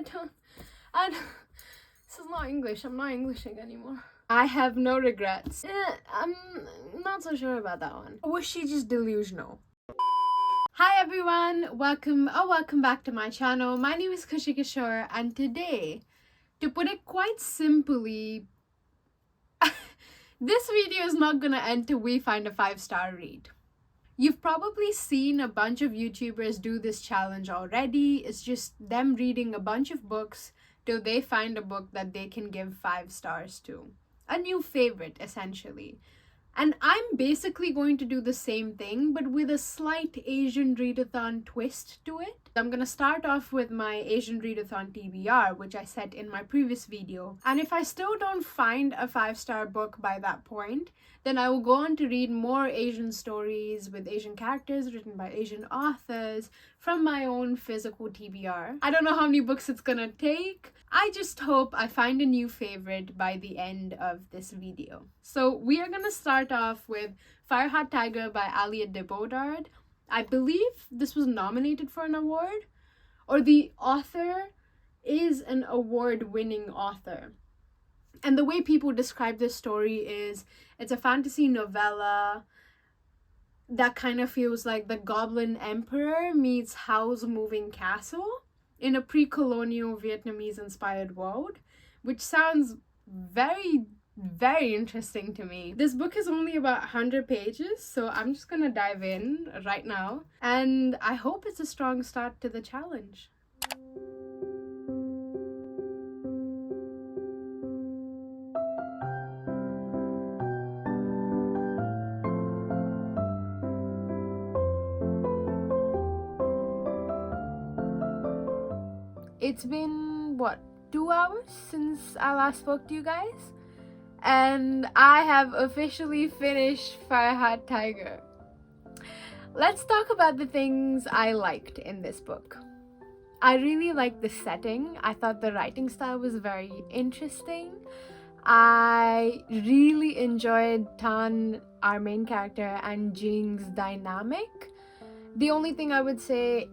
This is not English. I'm not Englishing anymore. I have no regrets. I'm not so sure about that one. Or was she just delusional? Hi everyone, welcome back to my channel. My name is Khushi Kishore, and today, to put it quite simply, this video is not gonna end till we find a 5-star read. You've probably seen a bunch of YouTubers do this challenge already. It's just them reading a bunch of books till they find a book that they can give 5 stars to. A new favorite, essentially. And I'm basically going to do the same thing, but with a slight Asian Readathon twist to it. I'm gonna start off with my Asian Readathon TBR, which I set in my previous video. And if I still don't find a 5-star book by that point, then I will go on to read more Asian stories with Asian characters written by Asian authors from my own physical TBR. I don't know how many books it's gonna take. I just hope I find a new favorite by the end of this video. So we are gonna start off with Fireheart Tiger by Alienate de Bodard. I believe this was nominated for an award, or the author is an award-winning author. And the way people describe this story is it's a fantasy novella that kind of feels like the Goblin Emperor meets Howl's Moving Castle in a pre-colonial Vietnamese-inspired world, which sounds very interesting to me. This book is only about 100 pages, so I'm just gonna dive in right now, and I hope it's a strong start to the challenge. It's been, what, 2 hours since I last spoke to you guys? And I have officially finished Fireheart Tiger. Let's talk about the things I liked in this book. I really liked the setting. I thought the writing style was very interesting. I really enjoyed Tan, our main character, and Jing's dynamic. The only thing I would say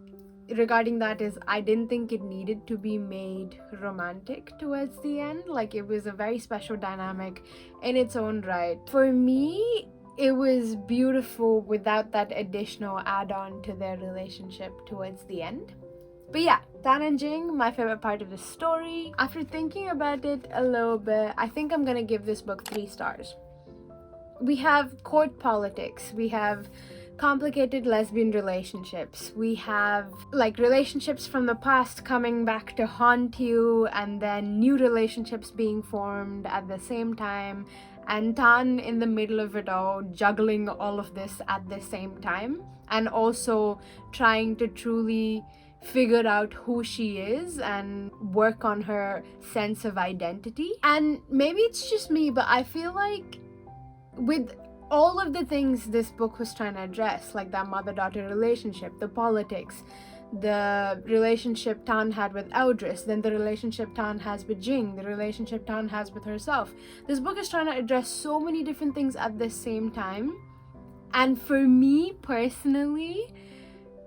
regarding that is I didn't think it needed to be made romantic towards the end. Like, it was a very special dynamic in its own right. For me, it was beautiful without that additional add-on to their relationship towards the end. But yeah, Tan and Jing, my favorite part of the story. After thinking about it a little bit, I think I'm gonna give this book 3 stars. We have court politics, we have complicated lesbian relationships, we have like relationships from the past coming back to haunt you, and then new relationships being formed at the same time, and Tan in the middle of it all, juggling all of this at the same time, and also trying to truly figure out who she is and work on her sense of identity. And maybe it's just me, but I feel like with all of the things this book was trying to address, like that mother-daughter relationship, the politics, the relationship Tan had with Eldris, then the relationship Tan has with Jing, the relationship Tan has with herself. This book is trying to address so many different things at the same time. And for me personally,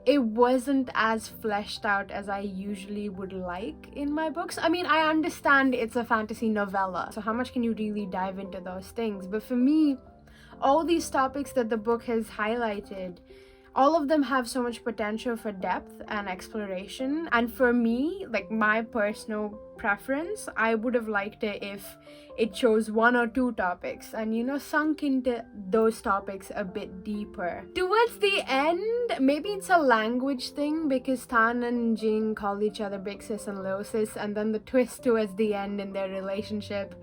it wasn't as fleshed out as I usually would like in my books. I mean, I understand it's a fantasy novella, so how much can you really dive into those things? But for me, all these topics that the book has highlighted, all of them have so much potential for depth and exploration. And for me, like my personal preference, I would have liked it if it chose 1 or 2 topics and, you know, sunk into those topics a bit deeper. Towards the end, maybe it's a language thing because Tan and Jing call each other big sis and little sis, and then the twist towards the end in their relationship,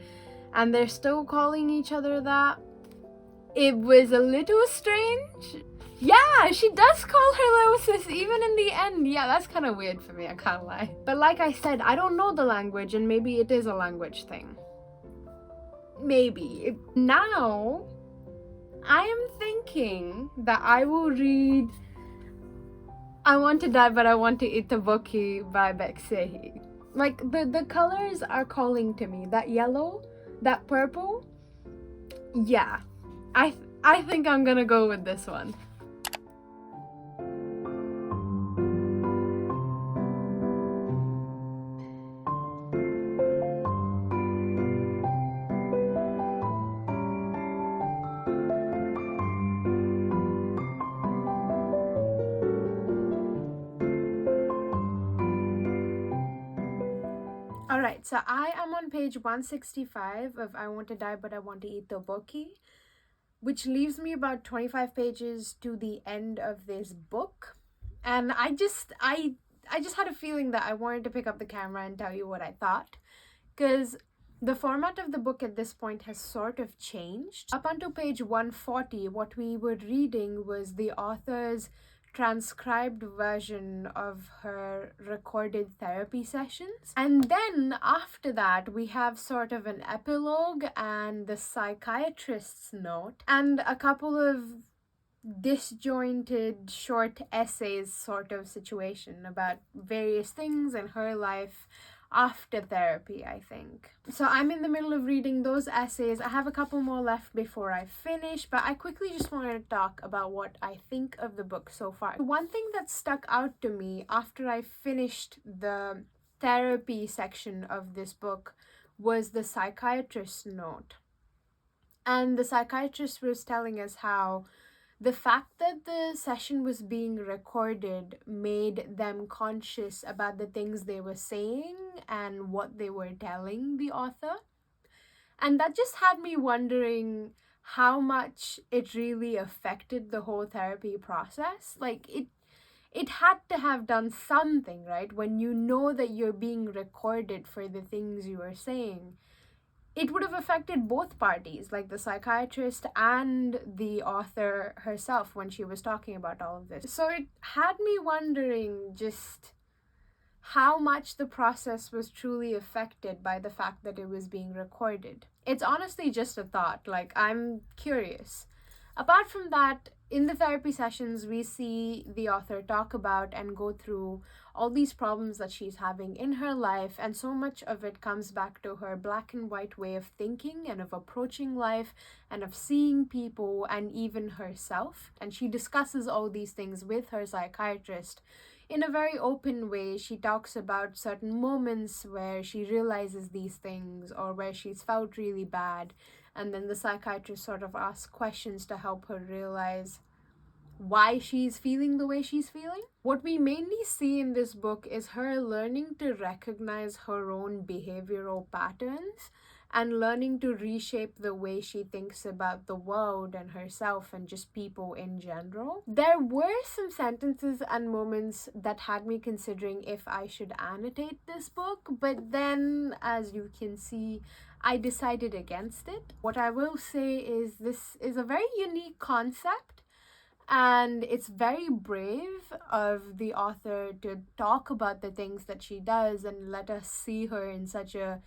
and they're still calling each other that. It was a little strange. Yeah, she does call her little sis even in the end. Yeah, that's kind of weird for me, I can't lie. But like I said, I don't know the language, and maybe it is a language thing. Maybe. Now, I am thinking that I will read I Want to Die But I Want to Eat Tteokbokki by Sehee. Like, the colors are calling to me. That yellow, that purple. Yeah. I think I'm gonna go with this one. Alright, so I am on page 165 of I Want to Die But I Want to Eat Tteokbokki, which leaves me about 25 pages to the end of this book. And I just had a feeling that I wanted to pick up the camera and tell you what I thought, because the format of the book at this point has sort of changed. Up until page 140, what we were reading was the author's transcribed version of her recorded therapy sessions. And then after that, we have sort of an epilogue and the psychiatrist's note and a couple of disjointed short essays sort of situation about various things in her life after therapy, I think. So I'm in the middle of reading those essays. I have a couple more left before I finish, but I quickly just wanted to talk about what I think of the book so far. One thing that stuck out to me after I finished the therapy section of this book was the psychiatrist's note. And the psychiatrist was telling us how the fact that the session was being recorded made them conscious about the things they were saying and what they were telling the author. And that just had me wondering how much it really affected the whole therapy process. Like, it had to have done something, right? When you know that you're being recorded for the things you are saying, it would have affected both parties, like the psychiatrist and the author herself when she was talking about all of this. So it had me wondering just how much the process was truly affected by the fact that it was being recorded. It's honestly just a thought, like, I'm curious. Apart from that, in the therapy sessions, we see the author talk about and go through all these problems that she's having in her life, and so much of it comes back to her black and white way of thinking and of approaching life and of seeing people and even herself. And she discusses all these things with her psychiatrist in a very open way. She talks about certain moments where she realizes these things or where she's felt really bad, and then the psychiatrist sort of asks questions to help her realize why she's feeling the way she's feeling. What we mainly see in this book is her learning to recognize her own behavioral patterns and learning to reshape the way she thinks about the world and herself and just people in general. There were some sentences and moments that had me considering if I should annotate this book, but then, as you can see, I decided against it. What I will say is this is a very unique concept, and it's very brave of the author to talk about the things that she does and let us see her in such a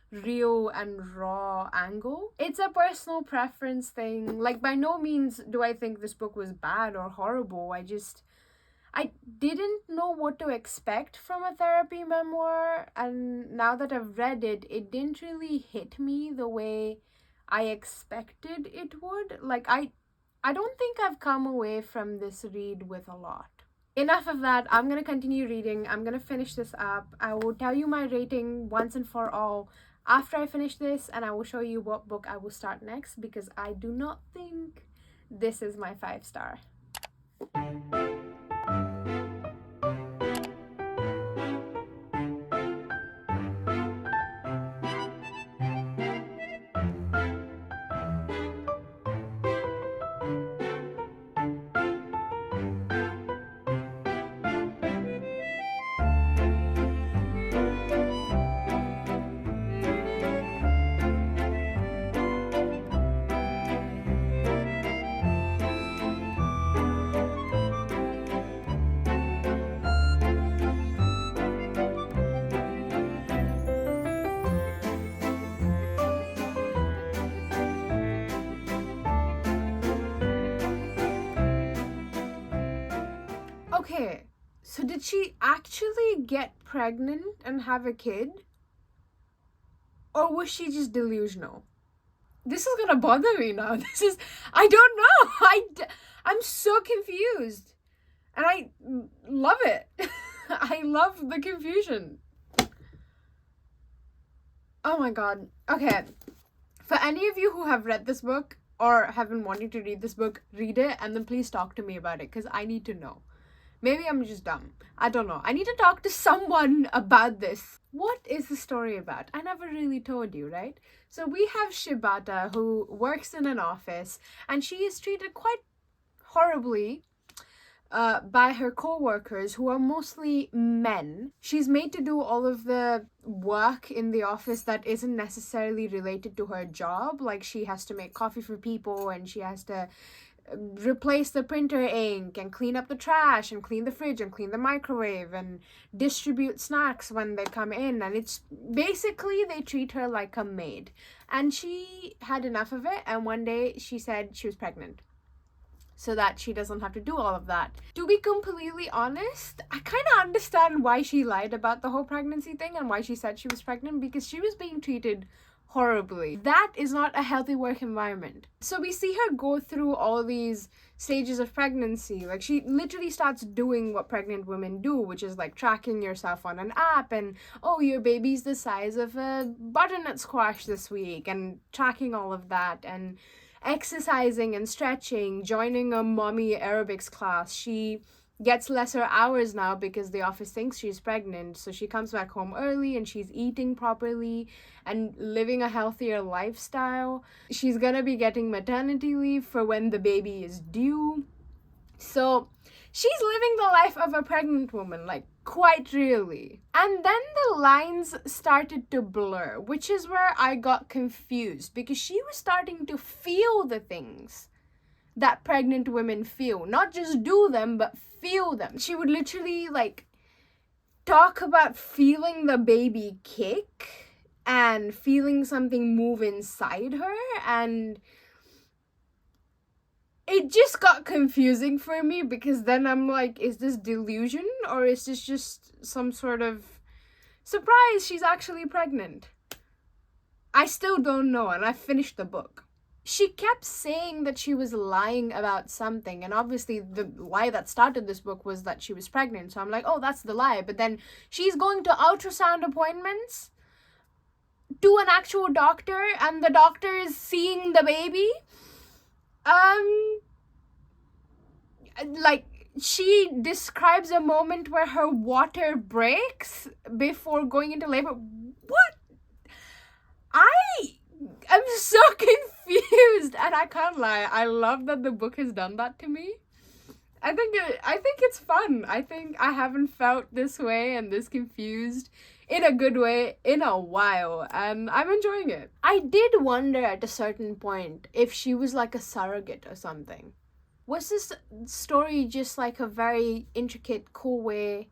real and raw angle. It's a personal preference thing. Like, by no means do I think this book was bad or horrible. I didn't know what to expect from a therapy memoir, and now that I've read it, it didn't really hit me the way I expected it would. Like, I don't think I've come away from this read with a lot. Enough of that. I'm gonna continue reading. I'm gonna finish this up. I will tell you my rating once and for all after I finish this, and I will show you what book I will start next, because I do not think this is my 5-star. Okay, so did she actually get pregnant and have a kid? Or was she just delusional? This is gonna bother me now. I don't know. I'm so confused. And I love it. I love the confusion. Oh my god. Okay. For any of you who have read this book or have been wanting to read this book, read it and then please talk to me about it, because I need to know. Maybe I'm just dumb. I don't know. I need to talk to someone about this. What is the story about? I never really told you, right? So we have Shibata, who works in an office, and she is treated quite horribly by her co-workers, who are mostly men. She's made to do all of the work in the office that isn't necessarily related to her job. Like, she has to make coffee for people, and she has to replace the printer ink, and clean up the trash, and clean the fridge, and clean the microwave, and distribute snacks when they come in. And it's basically, they treat her like a maid. And she had enough of it, and one day she said she was pregnant, so that she doesn't have to do all of that. To be completely honest, I kind of understand why she lied about the whole pregnancy thing and why she said she was pregnant, because she was being treated horribly. That is not a healthy work environment. So we see her go through all these stages of pregnancy. Like, she literally starts doing what pregnant women do, which is like tracking yourself on an app, and oh, your baby's the size of a butternut squash this week, and tracking all of that, and exercising and stretching, joining a mommy aerobics class. She gets lesser hours now because the office thinks she's pregnant, so she comes back home early, and she's eating properly and living a healthier lifestyle. She's gonna be getting maternity leave for when the baby is due. So she's living the life of a pregnant woman, like, quite really. And then the lines started to blur, which is where I got confused, because she was starting to feel the things that pregnant women feel. Not just do them, but feel them. She would literally, like, talk about feeling the baby kick and feeling something move inside her, and it just got confusing for me, because then I'm like, is this delusion, or is this just some sort of surprise she's actually pregnant? I still don't know, and I finished the book. She kept saying that she was lying about something, and obviously the lie that started this book was that she was pregnant, so I'm like, oh, that's the lie. But then she's going to ultrasound appointments to an actual doctor, and the doctor is seeing the baby. Like, she describes a moment where her water breaks before going into labor. What? I'm so confused, and I can't lie, I love that the book has done that to me. I think it's fun. I think I haven't felt this way and this confused in a good way in a while, and I'm enjoying it. I did wonder at a certain point if she was like a surrogate or something. Was this story just like a very intricate, cool way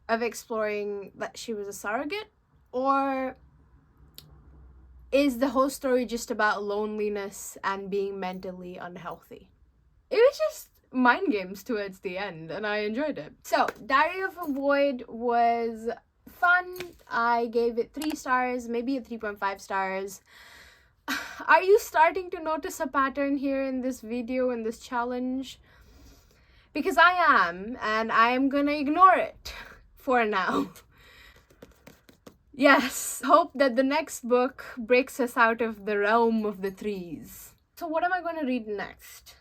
of exploring that she was a surrogate? Or is the whole story just about loneliness and being mentally unhealthy? It was just mind games towards the end, and I enjoyed it. So, Diary of a Void was fun. I gave it 3 stars, maybe a 3.5 stars. Are you starting to notice a pattern here in this video, in this challenge? Because I am, and I am gonna ignore it for now. Yes, hope that the next book breaks us out of the realm of the 3s. So what am I going to read next?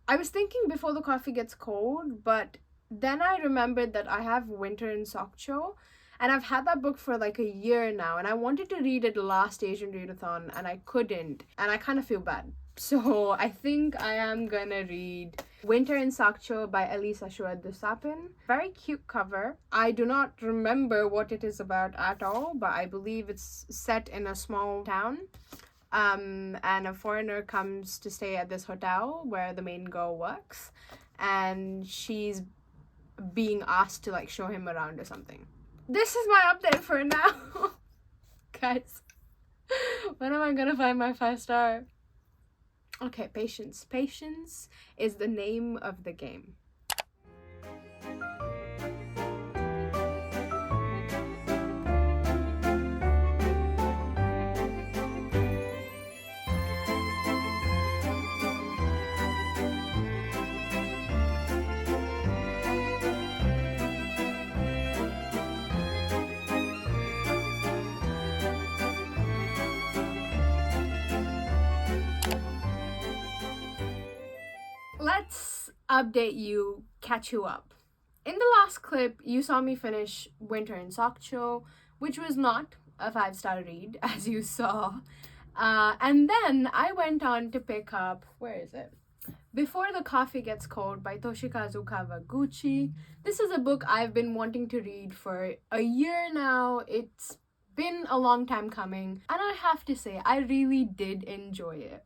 I was thinking Before the Coffee Gets Cold, but then I remembered that I have Winter in Sokcho, and I've had that book for like a year now, and I wanted to read it last Asian Readathon, and I couldn't, and I kind of feel bad. So I think I am gonna read Winter in Sokcho by Elisa, Shua, Dusapin. Very cute cover. I do not remember what it is about at all, but I believe it's set in a small town. And a foreigner comes to stay at this hotel where the main girl works, and she's being asked to like show him around or something. This is my update for now. Guys, when am I gonna find my 5-star? Okay, patience. Patience is the name of the game. Let's update you, catch you up. In the last clip, you saw me finish Winter in Sokcho, which was not a 5-star read, as you saw. And then I went on to pick up, where is it? Before the Coffee Gets Cold by Toshikazu Kawaguchi. This is a book I've been wanting to read for a year now. It's been a long time coming, and I have to say, I really did enjoy it.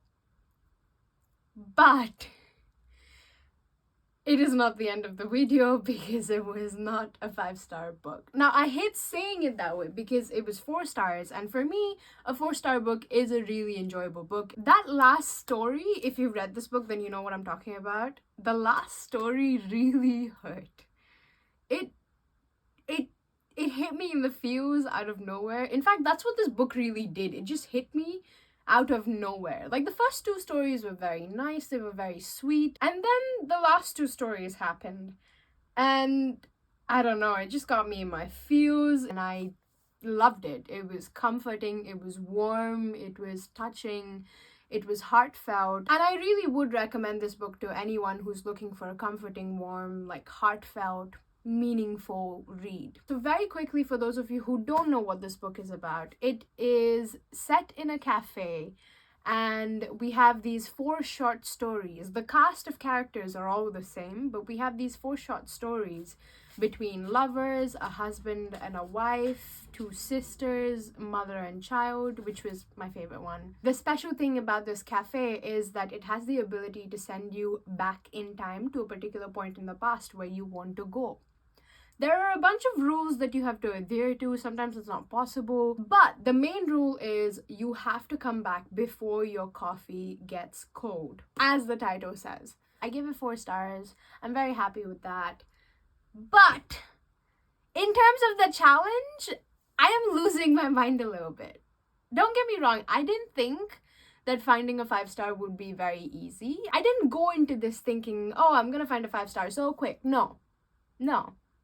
But it is not the end of the video because it was not a 5-star book. Now, I hate saying it that way because it was 4 stars, and for me, a 4-star book is a really enjoyable book. That last story, if you've read this book, then you know what I'm talking about. The last story really hurt. It hit me in the feels out of nowhere. In fact, that's what this book really did. It just hit me out of nowhere. Like, the first 2 stories were very nice, they were very sweet, and then the last 2 stories happened, and I don't know, it just got me in my feels, and I loved it. It was comforting, it was warm, it was touching, it was heartfelt, and I really would recommend this book to anyone who's looking for a comforting, warm, like heartfelt, meaningful read. So very quickly, for those of you who don't know what this book is about, it is set in a cafe, and we have these 4 short stories. The cast of characters are all the same, but we have these 4 short stories between lovers, a husband and a wife, 2 sisters, mother and child, which was my favorite one. The special thing about this cafe is that it has the ability to send you back in time to a particular point in the past where you want to go. There are a bunch of rules that you have to adhere to. Sometimes it's not possible, but the main rule is you have to come back before your coffee gets cold, as the title says. I give it 4 stars. I'm very happy with that. But in terms of the challenge, I am losing my mind a little bit. Don't get me wrong, I didn't think that finding a 5-star would be very easy. I didn't go into this thinking, oh, I'm gonna find a 5-star so quick. No.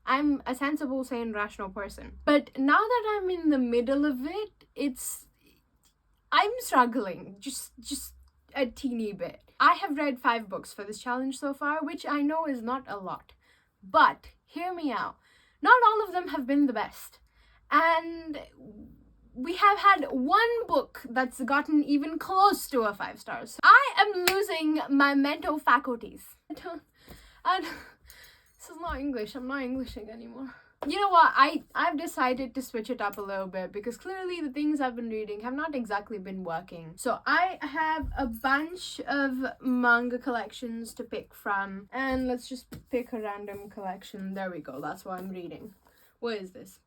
I'm a sensible, sane, rational person. But now that I'm in the middle of it, I'm struggling, just a teeny bit. I have read 5 books for this challenge so far, which I know is not a lot. But hear me out. Not all of them have been the best. And we have had 1 book that's gotten even close to a 5 stars. I am losing my mental faculties. This is not English. I'm not Englishing anymore. You know what? I've decided to switch it up a little bit because clearly the things I've been reading have not exactly been working. So I have a bunch of manga collections to pick from, and let's just pick a random collection. There we go. That's what I'm reading. What is this?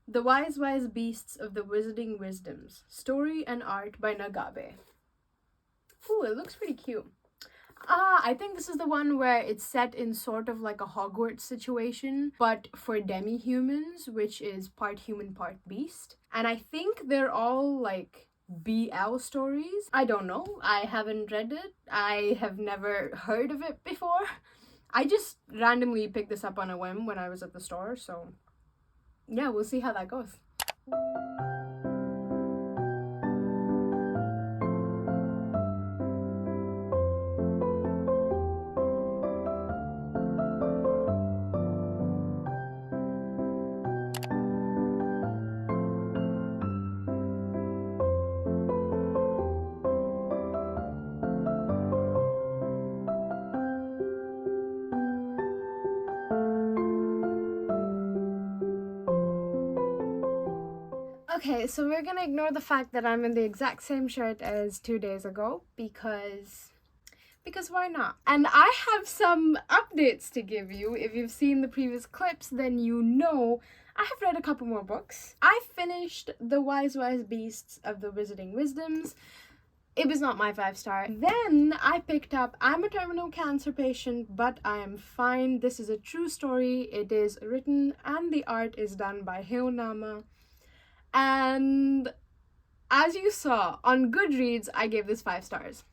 The Wise Beasts of the Wizarding Wizdoms. Story and Art by Nagabe. Ooh, it looks pretty cute. I think this is the one where it's set in sort of like a Hogwarts situation, but for demi-humans, which is part human, part beast. And I think they're all like BL stories. I don't know. I haven't read it. I have never heard of it before. I just randomly picked this up on a whim when I was at the store, so yeah, we'll see how that goes. Okay, so we're gonna ignore the fact that I'm in the exact same shirt as 2 days ago because why not? And I have some updates to give you. If you've seen the previous clips, then you know I have read a couple more books. I finished The Wise Beasts of the Wizarding Wizdoms. It was not my 5-star. Then I picked up I'm a Terminal Cancer Patient, but I Am Fine. This is a true story. It is written and the art is done by Hilnama. And as you saw on Goodreads, I gave this 5 stars.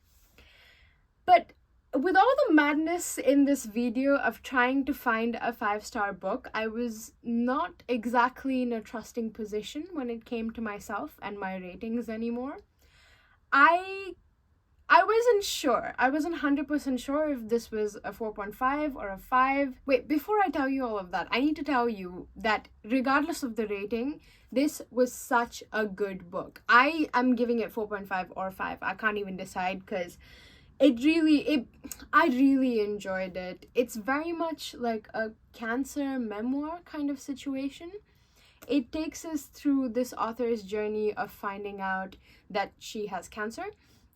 But with all the madness in this video of trying to find a 5-star book, I was not exactly in a trusting position when it came to myself and my ratings anymore. I I wasn't sure. I wasn't 100% sure if this was a 4.5 or a 5. Wait, before I tell you all of that, I need to tell you that regardless of the rating, this was such a good book. I am giving it 4.5 or 5. I can't even decide because I really enjoyed it. It's very much like a cancer memoir kind of situation. It takes us through this author's journey of finding out that she has cancer,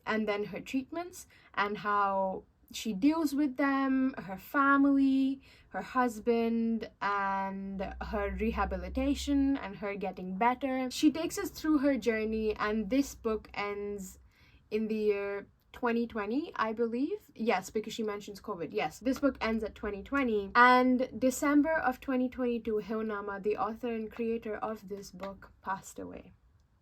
and then her treatments and how she deals with them, her family, her husband, and her rehabilitation and her getting better. She takes us through her journey, and this book ends in the year 2020, I believe. Yes, because she mentions COVID. Yes, this book ends at 2020. And December of 2022, Hilnama, the author and creator of this book, passed away.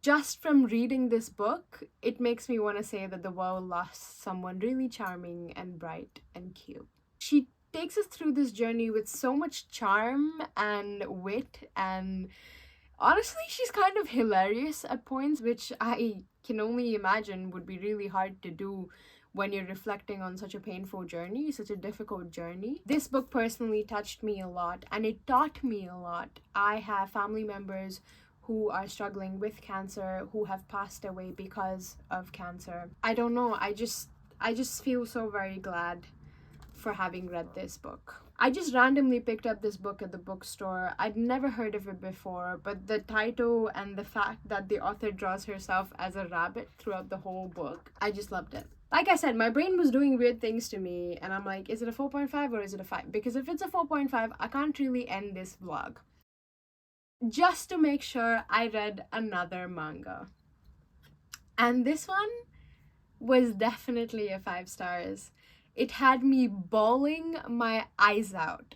Just from reading this book, it makes me want to say that the world lost someone really charming and bright and cute. She takes us through this journey with so much charm and wit, and honestly, she's kind of hilarious at points, which I can only imagine would be really hard to do when you're reflecting on such a painful journey, such a difficult journey. This book personally touched me a lot, and it taught me a lot. I have family members who are struggling with cancer, who have passed away because of cancer. I don't know, I just feel so very glad for having read this book. I just randomly picked up this book at the bookstore. I'd never heard of it before, but the title and the fact that the author draws herself as a rabbit throughout the whole book, I just loved it. Like I said, my brain was doing weird things to me, and I'm like, is it a 4.5 or is it a 5? Because if it's a 4.5, I can't really end this vlog. Just to make sure, I read another manga. And this one was definitely a 5 stars. It had me bawling my eyes out.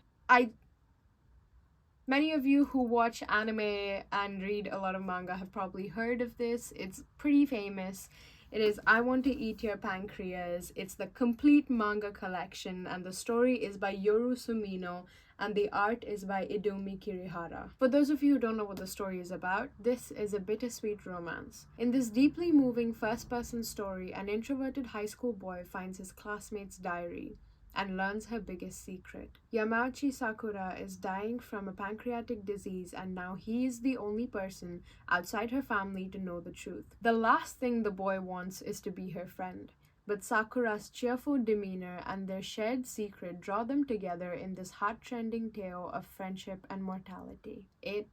Many of you who watch anime and read a lot of manga have probably heard of this. It's pretty famous. It is I Want to Eat Your Pancreas. It's the complete manga collection, and the story is by Yoru Sumino, and the art is by Idomi Kirihara. For those of you who don't know what the story is about, this is a bittersweet romance. In this deeply moving first-person story, an introverted high school boy finds his classmate's diary and learns her biggest secret. Yamauchi Sakura is dying from a pancreatic disease, and now he is the only person outside her family to know the truth. The last thing the boy wants is to be her friend, but Sakura's cheerful demeanor and their shared secret draw them together in this heart-rending tale of friendship and mortality. It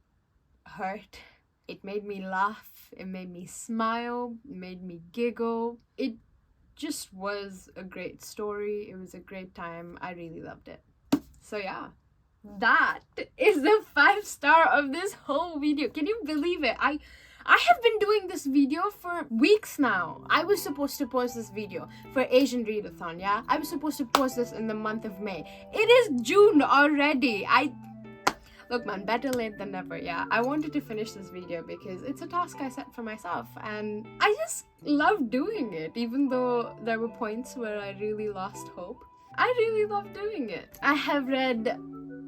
hurt. It made me laugh. It made me smile. It made me giggle. It just was a great story. It was a great time. I really loved it. So yeah, that is the 5 star of this whole video. Can you believe it? I have been doing this video for weeks now. I was supposed to post this video for Asian Readathon, yeah? I was supposed to post this in the month of May. It is June already. Look man, better late than never, yeah. I wanted to finish this video because it's a task I set for myself, and I just love doing it, even though there were points where I really lost hope. I really love doing it. I have read,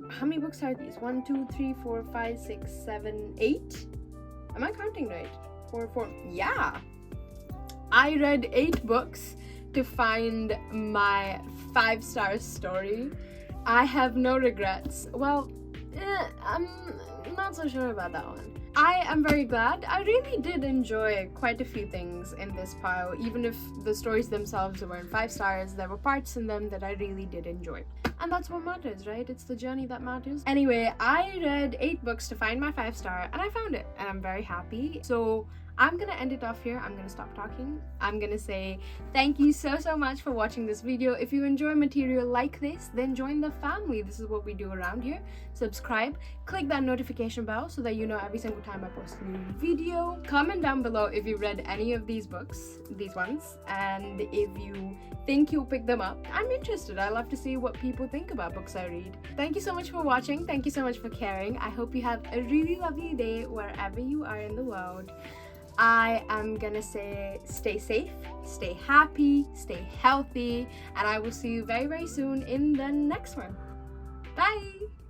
how many books are these? 1, 2, 3, 4, 5, 6, 7, 8? Am I counting right? 4. Yeah. I read 8 books to find my 5 star story. I have no regrets. Well, I'm not so sure about that one. I am very glad. I really did enjoy quite a few things in this pile. Even if the stories themselves weren't 5 stars, there were parts in them that I really did enjoy. And that's what matters, right? It's the journey that matters. Anyway, I read 8 books to find my 5 star, and I found it, and I'm very happy. So I'm gonna end it off here. I'm gonna stop talking. I'm gonna say thank you so much for watching this video. If you enjoy material like this, then join the family. This is what we do around here. Subscribe, click that notification bell so that you know every single time I post a new video. Comment down below if you read any of these books, these ones, and if you think you'll pick them up. I'm interested. I love to see what people think about books I read. Thank you so much for watching. Thank you so much for caring. I hope you have a really lovely day wherever you are in the world. I am gonna say stay safe, stay happy, stay healthy, and I will see you very soon in the next one. Bye!